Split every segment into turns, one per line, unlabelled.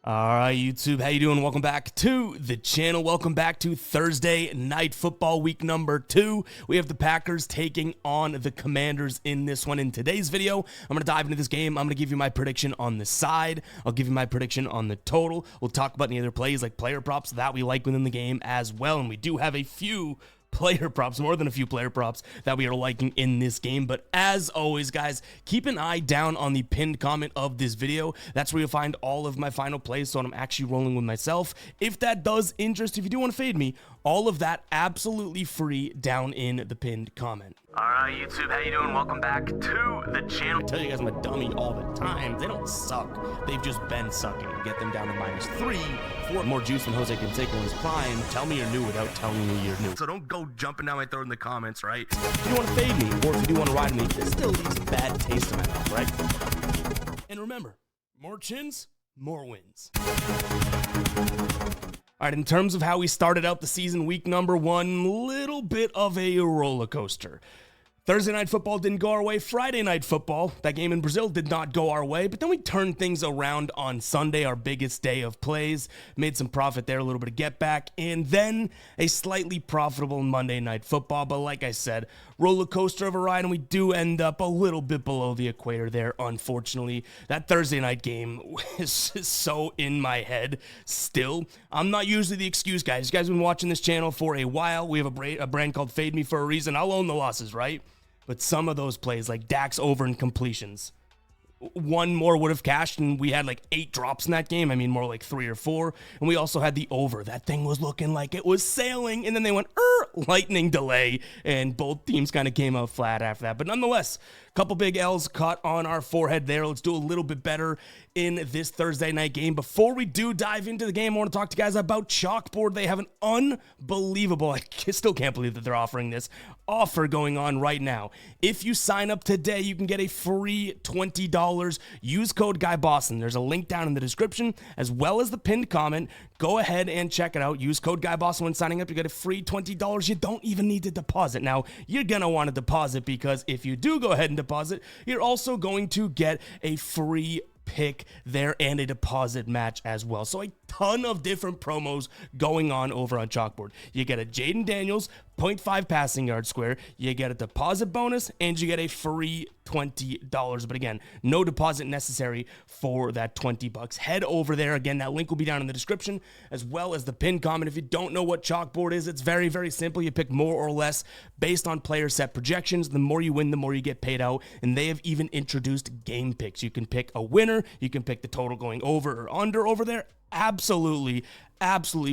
All right, YouTube, how you doing? Welcome back to the channel. Welcome back to Thursday Night Football week number 2. We have the Packers taking on the Commanders in this one. In today's video, I'm going to dive into this game. I'm going to give you my prediction on the side. I'll give you my prediction on the total. We'll talk about any other plays like player props that we like within the game as well. And we do have a few player props, more than a few player props that we are liking in this game. But as always, guys, keep an eye down on the pinned comment of this video. That's where you'll find all of my final plays, so I'm actually rolling with myself. If that does interest, if you do want to fade me, all of that absolutely free down in the pinned comment. All right, YouTube, how you doing? Welcome back to the channel. I tell you guys I'm a dummy all the time. They don't suck. They've just been sucking. Get them down to -3, 4 more juice than Jose Canseco in his prime. Tell me you're new without telling me you're new. So don't go jumping down my throat in the comments, right? If you want to fade me, or if you do want to ride me, it still leaves a bad taste in my mouth, right? And remember, more chins, more wins. All right, in terms of how we started out the season, week number 1, little bit of a roller coaster. Thursday Night Football didn't go our way. Friday Night Football, that game in Brazil, did not go our way. But then we turned things around on Sunday, our biggest day of plays. Made some profit there, a little bit of get back. And then a slightly profitable Monday Night Football. But like I said, roller coaster of a ride, and we do end up a little bit below the equator there, unfortunately. That Thursday night game is so in my head still. I'm not usually the excuse, guys. You guys have been watching this channel for a while. We have a brand called Fade Me for a reason. I'll own the losses, right? But some of those plays, like Dak's over and completions, one more would have cashed, and we had like 8 drops in that game. I mean, more like 3 or 4. And we also had the over. That thing was looking like it was sailing, and then they went, lightning delay, and both teams kind of came out flat after that. But nonetheless, a couple big L's caught on our forehead there. Let's do a little bit better in this Thursday night game. Before we do dive into the game, I want to talk to you guys about Chalkboard. They have an unbelievable, I still can't believe that they're offering this offer going on right now. If you sign up today, you can get a free $20. Use code GUYBOSTON. There's a link down in the description as well as the pinned comment. Go ahead and check it out. Use code GUYBOSTON when signing up. You get a free $20. You don't even need to deposit. Now, you're going to want to deposit, because if you do go ahead and deposit, you're also going to get a free pick there and a deposit match as well. So a ton of different promos going on over on Chalkboard. You get a Jaden Daniels 0.5 passing yard square, you get a deposit bonus, and you get a free $20. But again, no deposit necessary for that $20. Head over there. Again, that link will be down in the description as well as the pinned comment. If you don't know what Chalkboard is, it's very, very simple. You pick more or less based on player set projections. The more you win, the more you get paid out. And they have even introduced game picks. You can pick a winner. You can pick the total going over or under over there. Absolutely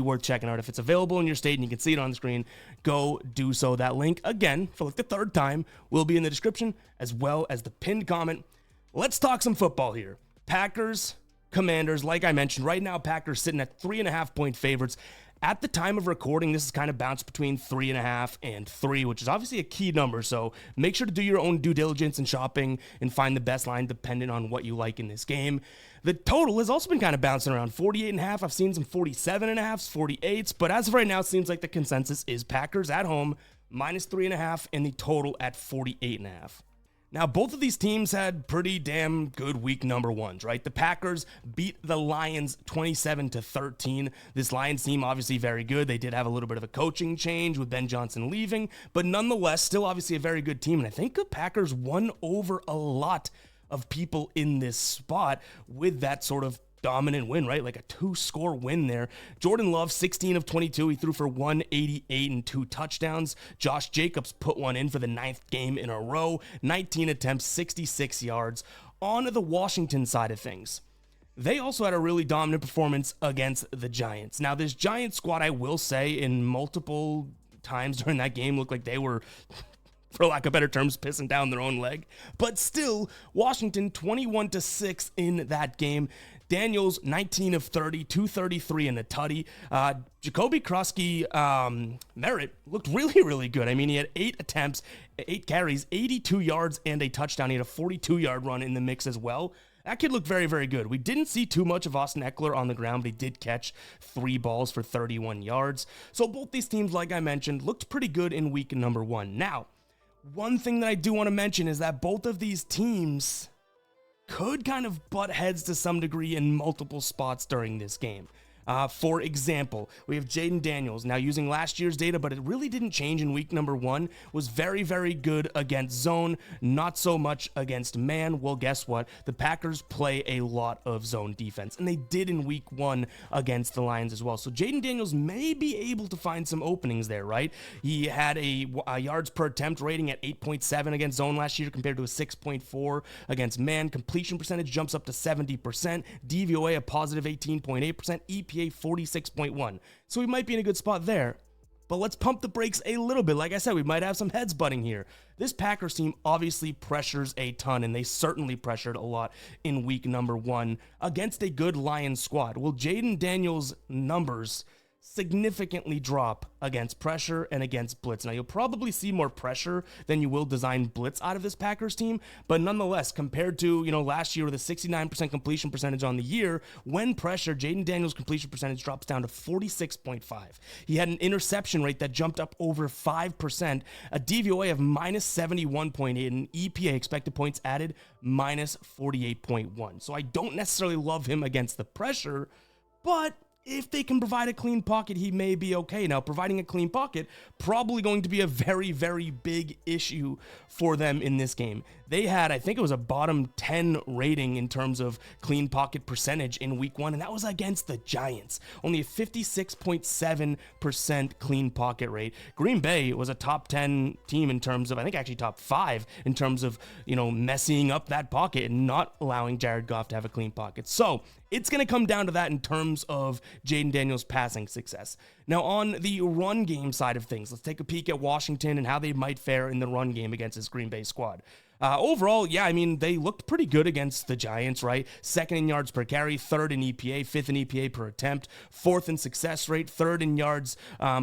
worth checking out. If it's available in your state and you can see it on the screen, go do so. That link, again, for like the 3rd time, will be in the description as well as the pinned comment. Let's talk some football here. Packers, Commanders, like I mentioned, right now Packers sitting at 3.5-point favorites. At the time of recording, this is kind of bounced between 3.5 and 3, which is obviously a key number. So make sure to do your own due diligence and shopping and find the best line depending on what you like in this game. The total has also been kind of bouncing around 48.5. I've seen some 47.5s, 48s, but as of right now, it seems like the consensus is Packers at home -3.5 and the total at 48.5. Now, both of these teams had pretty damn good week number 1s, right? The Packers beat the Lions 27-13. This Lions team, obviously very good. They did have a little bit of a coaching change with Ben Johnson leaving, but nonetheless, still obviously a very good team. And I think the Packers won over a lot of people in this spot with that sort of dominant win, right? Like a 2-score win there. Jordan Love, 16 of 22. He threw for 188 and 2 touchdowns. Josh Jacobs put one in for the 9th game in a row. 19 attempts, 66 yards. On the Washington side of things, they also had a really dominant performance against the Giants. Now, this Giants squad, I will say, in multiple times during that game, looked like they were, for lack of better terms, pissing down their own leg. But still, Washington 21-6 in that game. Daniels, 19 of 30, 233 and a tutty. Jacoby Krusky Merritt looked really, really good. I mean, he had 8 attempts, 8 carries, 82 yards, and a touchdown. He had a 42-yard run in the mix as well. That kid looked very, very good. We didn't see too much of Austin Eckler on the ground, but he did catch 3 balls for 31 yards. So both these teams, like I mentioned, looked pretty good in week number 1. Now, one thing that I do want to mention is that both of these teams could kind of butt heads to some degree in multiple spots during this game. For example, we have Jaden Daniels, now using last year's data, but it really didn't change in week number 1, was very, very good against zone, not so much against man. Well, guess what? The Packers play a lot of zone defense, and they did in week 1 against the Lions as well. So Jaden Daniels may be able to find some openings there, right? He had a yards per attempt rating at 8.7 against zone last year compared to a 6.4 against man. Completion percentage jumps up to 70%, DVOA a positive 18.8%, EPA 46.1. So we might be in a good spot there. But let's pump the brakes a little bit. Like I said, we might have some heads butting here. This Packers team obviously pressures a ton, and they certainly pressured a lot in week number 1 against a good Lions squad. Well, Jaden Daniels' numbers significantly drop against pressure and against blitz. Now, you'll probably see more pressure than you will design blitz out of this Packers team, but nonetheless, compared to, last year with a 69% completion percentage on the year, when pressured, Jaden Daniels' completion percentage drops down to 46.5. He had an interception rate that jumped up over 5%, a DVOA of minus 71.8, and EPA, expected points added, minus 48.1. So I don't necessarily love him against the pressure, but if they can provide a clean pocket, he may be okay. Now, providing a clean pocket, probably going to be a very, very big issue for them in this game. They had, I think it was a bottom 10 rating in terms of clean pocket percentage in week 1, and that was against the Giants. Only a 56.7% clean pocket rate. Green Bay was a top 10 team in terms of, I think actually top 5 in terms of, messing up that pocket and not allowing Jared Goff to have a clean pocket. So it's going to come down to that in terms of Jaden Daniels' passing success. Now, on the run game side of things, let's take a peek at Washington and how they might fare in the run game against this Green Bay squad. Overall, they looked pretty good against the Giants, right? 2nd in yards per carry, 3rd in EPA, 5th in EPA per attempt, 4th in success rate, 3rd in yards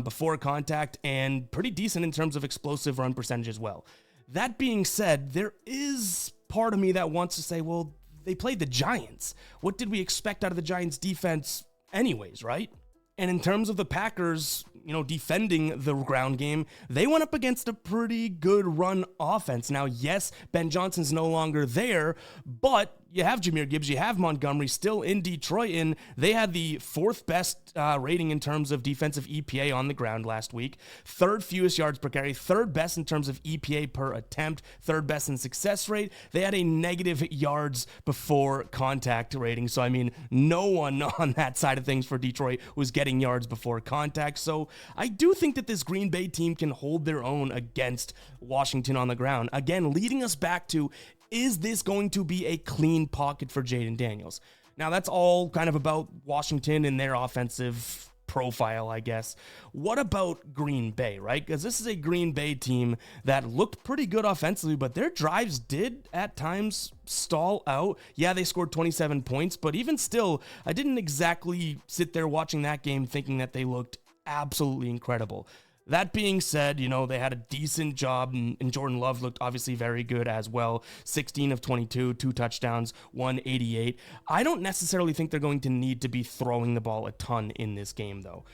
before contact, and pretty decent in terms of explosive run percentage as well. That being said, there is part of me that wants to say, well, they played the Giants. What did we expect out of the Giants defense anyways, right? And in terms of the Packers, defending the ground game, they went up against a pretty good run offense. Now, yes, Ben Johnson's no longer there, but you have Jahmyr Gibbs, you have Montgomery still in Detroit, and they had the 4th best rating in terms of defensive EPA on the ground last week, 3rd fewest yards per carry, 3rd best in terms of EPA per attempt, 3rd best in success rate. They had a negative yards before contact rating, so no one on that side of things for Detroit was getting yards before contact. So I do think that this Green Bay team can hold their own against Washington on the ground. Again, leading us back to, is this going to be a clean pocket for Jaden Daniels? Now, that's all kind of about Washington and their offensive profile, I guess. What about Green Bay, right? Because this is a Green Bay team that looked pretty good offensively, but their drives did at times stall out. Yeah, they scored 27 points, but even still, I didn't exactly sit there watching that game thinking that they looked absolutely incredible. That being said, they had a decent job, and Jordan Love looked obviously very good as well. 16 of 22, 2 touchdowns, 188. I don't necessarily think they're going to need to be throwing the ball a ton in this game, though.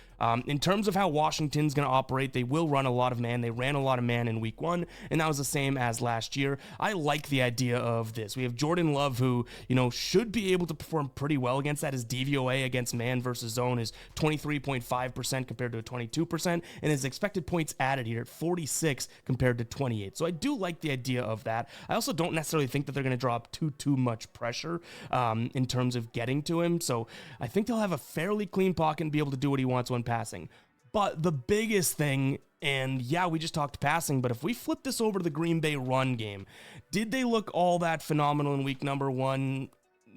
In terms of how Washington's going to operate, they will run a lot of man. They ran a lot of man in week 1, and that was the same as last year. I like the idea of this. We have Jordan Love, who, should be able to perform pretty well against that. His DVOA against man versus zone is 23.5% compared to a 22%, and his expected points added here at 46 compared to 28. So I do like the idea of that. I also don't necessarily think that they're going to drop too much pressure in terms of getting to him. So I think they'll have a fairly clean pocket and be able to do what he wants when passing. But the biggest thing, and yeah, we just talked passing, but if we flip this over to the Green Bay run game, did they look all that phenomenal in week number 1?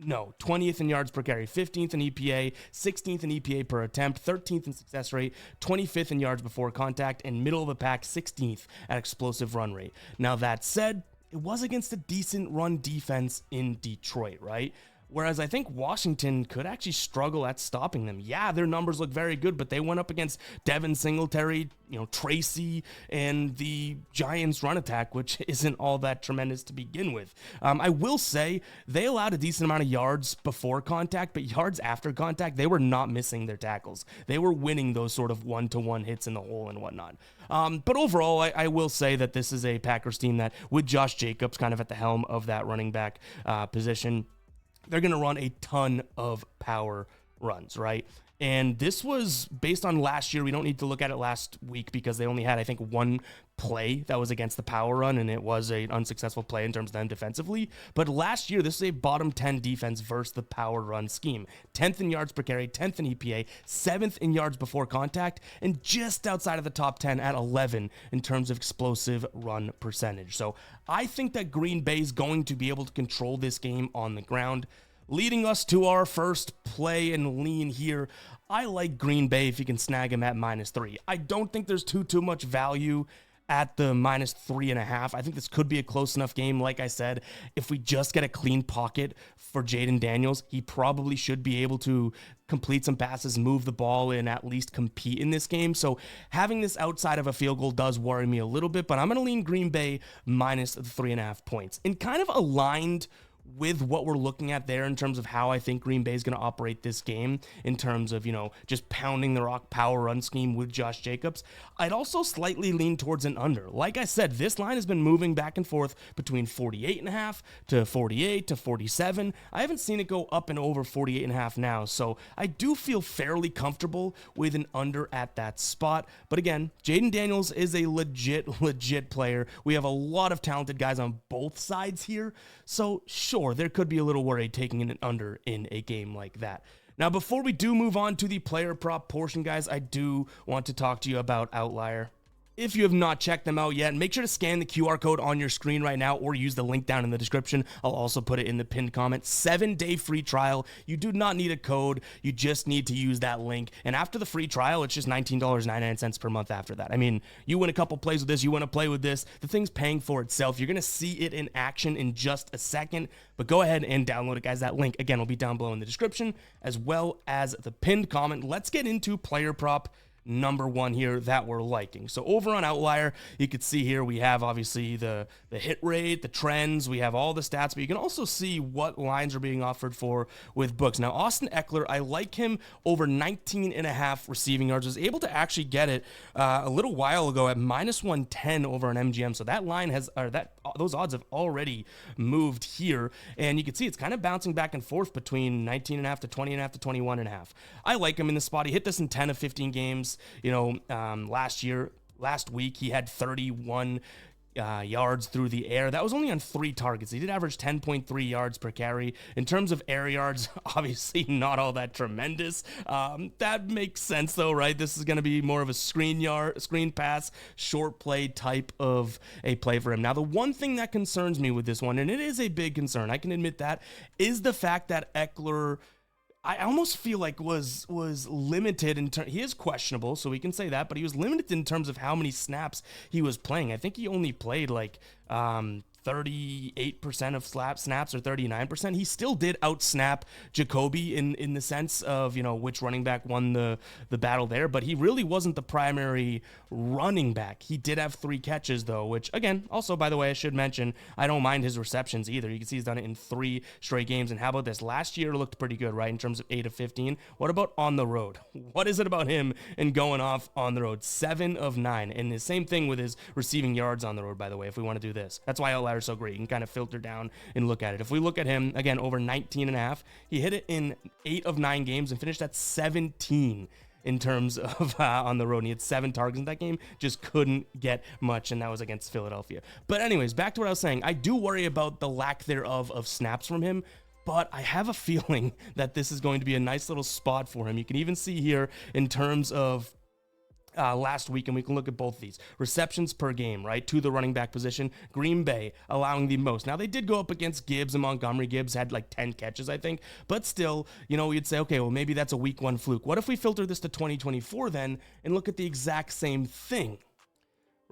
No. 20th in yards per carry, 15th in EPA, 16th in EPA per attempt, 13th in success rate, 25th in yards before contact, and middle of the pack, 16th at explosive run rate. Now, that said, it was against a decent run defense in Detroit, right? Whereas I think Washington could actually struggle at stopping them. Yeah, their numbers look very good, but they went up against Devin Singletary, Tracy, and the Giants' run attack, which isn't all that tremendous to begin with. I will say they allowed a decent amount of yards before contact, but yards after contact, they were not missing their tackles. They were winning those sort of one-to-one hits in the hole and whatnot. But overall, I will say that this is a Packers team that, with Josh Jacobs kind of at the helm of that running back position, they're going to run a ton of power runs, right? And this was based on last year. We don't need to look at it last week because they only had, I think, one play that was against the power run, and it was an unsuccessful play in terms of them defensively. But last year, this is a bottom 10 defense versus the power run scheme. 10th in yards per carry, 10th in EPA, 7th in yards before contact, and just outside of the top 10 at 11 in terms of explosive run percentage. So I think that Green Bay is going to be able to control this game on the ground. Leading us to our first play and lean here, I like Green Bay if you can snag him at -3. I don't think there's too much value at the -3.5. I think this could be a close enough game. Like I said, if we just get a clean pocket for Jaden Daniels, he probably should be able to complete some passes, move the ball, and at least compete in this game. So having this outside of a field goal does worry me a little bit, but I'm going to lean Green Bay -3.5 points. And kind of aligned with what we're looking at there in terms of how I think Green Bay is going to operate this game in terms of, just pounding the rock power run scheme with Josh Jacobs, I'd also slightly lean towards an under. Like I said, this line has been moving back and forth between 48.5 to 48 to 47. I haven't seen it go up and over 48.5 now, so I do feel fairly comfortable with an under at that spot. But again, Jaden Daniels is a legit player. We have a lot of talented guys on both sides here, so sure, there could be a little worry taking an under in a game like that. Now, before we do move on to the player prop portion, guys, I do want to talk to you about Outlier. If you have not checked them out yet, make sure to scan the QR code on your screen right now or use the link down in the description. I'll also put it in the pinned comment. 7-day free trial. You do not need a code. You just need to use that link. And after the free trial, it's just $19.99 per month after that. I mean, you win a couple plays with this, you want to play with this, the thing's paying for itself. You're going to see it in action in just a second, but go ahead and download it, guys. That link, again, will be down below in the description as well as the pinned comment. Let's get into player prop number one here that we're liking. So over on Outlier, you can see here we have obviously the hit rate, the trends, we have all the stats, but you can also see what lines are being offered for with books. Now, Austin Eckler, I like him over 19.5 receiving yards. I was able to actually get it a little while ago at -110 over on MGM. So that line those odds have already moved here, and you can see it's kind of bouncing back and forth between 19.5 to 20.5 to 21.5. I like him in this spot. He hit this in 10 of 15 games. Last week he had 31 yards through the air. That was only on 3 targets. He did average 10.3 yards per carry. In terms of air yards, obviously not all that tremendous. That makes sense though, right? This is going to be more of a screen pass, short play type of a play for him. Now, the one thing that concerns me with this one, and it is a big concern, I can admit that, is the fact that Eckler, I almost feel like was limited in he is questionable, so we can say that, but he was limited in terms of how many snaps he was playing. I think he only played like 38% of snaps or 39%. He still did outsnap Jacoby in the sense of, which running back won the battle there, but he really wasn't the primary running back. He did have 3 catches though, which again, also, by the way, I should mention, I don't mind his receptions either. You can see he's done it in 3 straight games. And how about this? Last year looked pretty good, right? In terms of 8 of 15. What about on the road? What is it about him and going off on the road? 7 of 9. And the same thing with his receiving yards on the road, by the way, if we want to do this. That's why Outlier is so great. You can kind of filter down and look at it. If we look at him, again, over 19.5, he hit it in 8 of 9 games and finished at 17 in terms of on the road. And he had 7 targets in that game, just couldn't get much, and that was against Philadelphia. But anyways, back to what I was saying. I do worry about the lack thereof of snaps from him, but I have a feeling that this is going to be a nice little spot for him. You can even see here in terms of last week, and we can look at both of these receptions per game, right, to the running back position. Green Bay allowing the most. Now, they did go up against Gibbs and Montgomery. Gibbs had like 10 catches, I think, but still, we'd say, okay, well, maybe that's a week 1 fluke. What if we filter this to 2024 then and look at the exact same thing?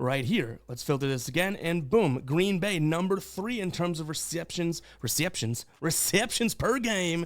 right here. Let's filter this again, and boom, Green Bay, number 3 in terms of receptions per game.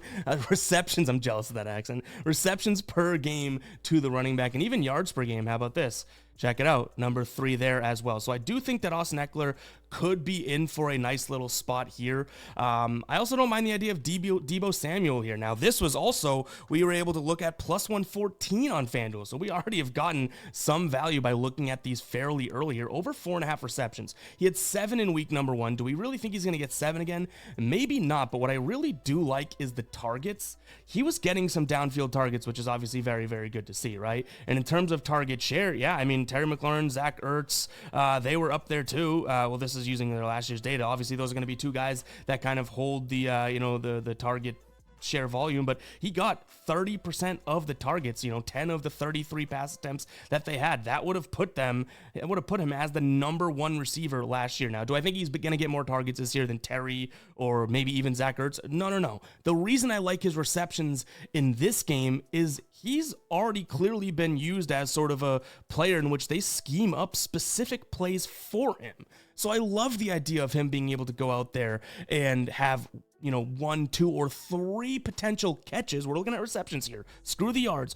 Receptions, I'm jealous of that accent. Receptions per game to the running back, and even yards per game. How about this? Check it out, number 3 there as well. So I do think that Austin Eckler could be in for a nice little spot here. I also don't mind the idea of Deebo Samuel here. Now, this was also, we were able to look at plus 114 on FanDuel. So we already have gotten some value by looking at these fairly early here. Over 4.5 receptions. He had 7 in week number 1. Do we really think he's going to get 7 again? Maybe not, but what I really do like is the targets. He was getting some downfield targets, which is obviously very, very good to see, right? And in terms of target share, yeah, I mean, Terry McLaurin, Zach Ertz, they were up there too. Well, this is using their last year's data. Obviously, those are going to be 2 guys that kind of hold the, the target share volume, but he got 30% of the targets, 10 of the 33 pass attempts that they had. That would have put him as the number 1 receiver last year. Now, do I think he's going to get more targets this year than Terry or maybe even Zach Ertz? No. The reason I like his receptions in this game is he's already clearly been used as sort of a player in which they scheme up specific plays for him. So I love the idea of him being able to go out there and have 1, 2, or 3 potential catches. We're looking at receptions here. Screw the yards.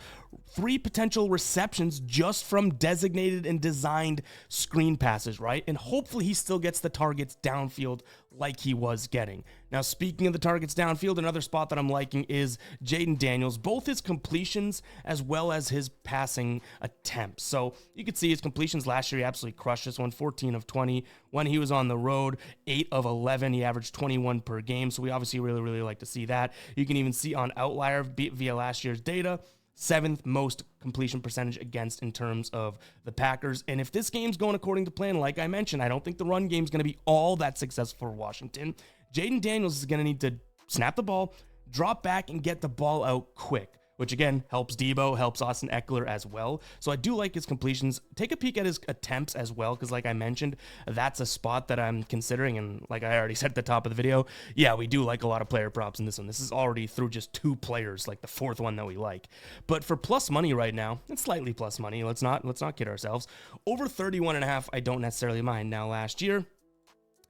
3 potential receptions just from designated and designed screen passes, right? And hopefully he still gets the targets downfield like he was getting. Now, speaking of the targets downfield, another spot that I'm liking is Jaden Daniels, both his completions as well as his passing attempts. So you can see his completions last year, he absolutely crushed this one, 14 of 20. When he was on the road, 8 of 11. He averaged 21 per game. So we obviously really, really like to see that. You can even see on Outlier via last year's data, 7th most completion percentage against in terms of the Packers. And if this game's going according to plan, like I mentioned, I don't think the run game's going to be all that successful for Washington. Jaden Daniels is going to need to snap the ball, drop back, and get the ball out quick, which again helps Deebo, helps Austin Eckler as well. So I do like his completions. Take a peek at his attempts as well, because like I mentioned, that's a spot that I'm considering. And like I already said at the top of the video, yeah, we do like a lot of player props in this one. This is already through just 2 players, like the 4th one that we like. But for plus money right now, it's slightly plus money. Let's not kid ourselves. Over 31.5, I don't necessarily mind. Now last year,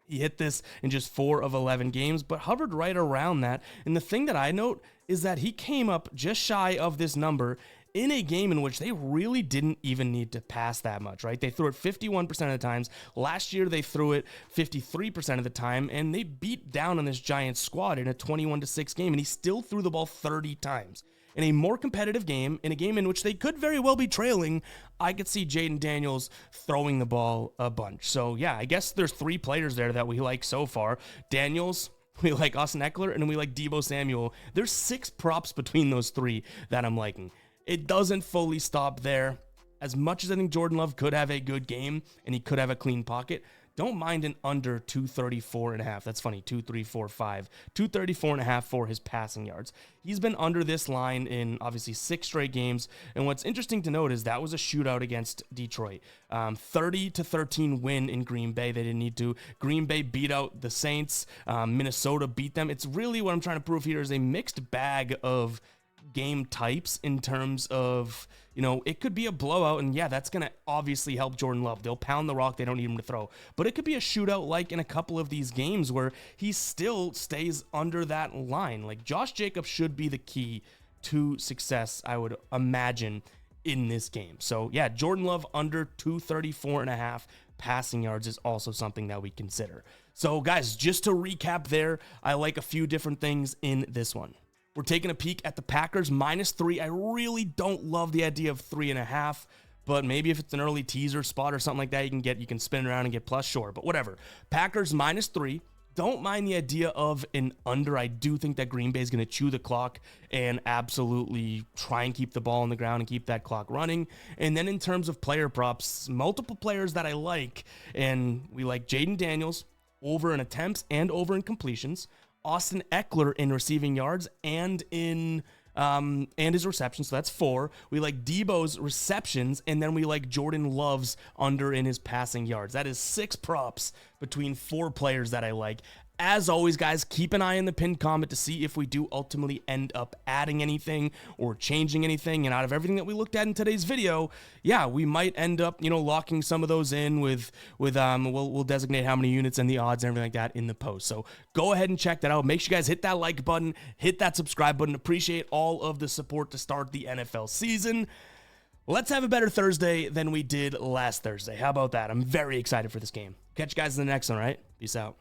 he hit this in just 4 of 11 games, but hovered right around that. And the thing that I note is that he came up just shy of this number in a game in which they really didn't even need to pass that much, right? They threw it 51% of the times. Last year, they threw it 53% of the time, and they beat down on this Giants squad in a 21-6 game, and he still threw the ball 30 times. In a more competitive game, in a game in which they could very well be trailing, I could see Jaden Daniels throwing the ball a bunch. So yeah, I guess there's 3 players there that we like so far. Daniels, we like Austin Eckler, and we like Deebo Samuel. There's 6 props between those 3 that I'm liking. It doesn't fully stop there. As much as I think Jordan Love could have a good game and he could have a clean pocket, don't mind an under 234.5. That's funny, 234.5. 234.5 for his passing yards. He's been under this line in obviously 6 straight games. And what's interesting to note is that was a shootout against Detroit. 30-13 win in Green Bay. They didn't need to. Green Bay beat out the Saints. Minnesota beat them. It's really what I'm trying to prove here is a mixed bag of game types in terms of, it could be a blowout, and yeah, that's going to obviously help Jordan Love. They'll pound the rock. They don't need him to throw. But it could be a shootout like in a couple of these games where he still stays under that line. Like Josh Jacobs should be the key to success, I would imagine, in this game. So yeah, Jordan Love under 234.5 passing yards is also something that we consider. So guys, just to recap there, I like a few different things in this one. We're taking a peek at the Packers -3. I really don't love the idea of 3.5, but maybe if it's an early teaser spot or something like that, you can spin around and get plus, sure, but whatever. Packers -3. Don't mind the idea of an under. I do think that Green Bay is going to chew the clock and absolutely try and keep the ball on the ground and keep that clock running. And then in terms of player props, multiple players that I like, and we like Jaden Daniels over in attempts and over in completions. Austin Eckler in receiving yards and in and his receptions, so that's 4. We like Deebo's receptions, and then we like Jordan Love's under in his passing yards. That is 6 props between 4 players that I like. As always, guys, keep an eye in the pinned comment to see if we do ultimately end up adding anything or changing anything. And out of everything that we looked at in today's video, yeah, we might end up, locking some of those in with we'll designate how many units and the odds and everything like that in the post. So go ahead and check that out. Make sure you guys hit that like button, hit that subscribe button. Appreciate all of the support to start the NFL season. Let's have a better Thursday than we did last Thursday. How about that? I'm very excited for this game. Catch you guys in the next one, all right? Peace out.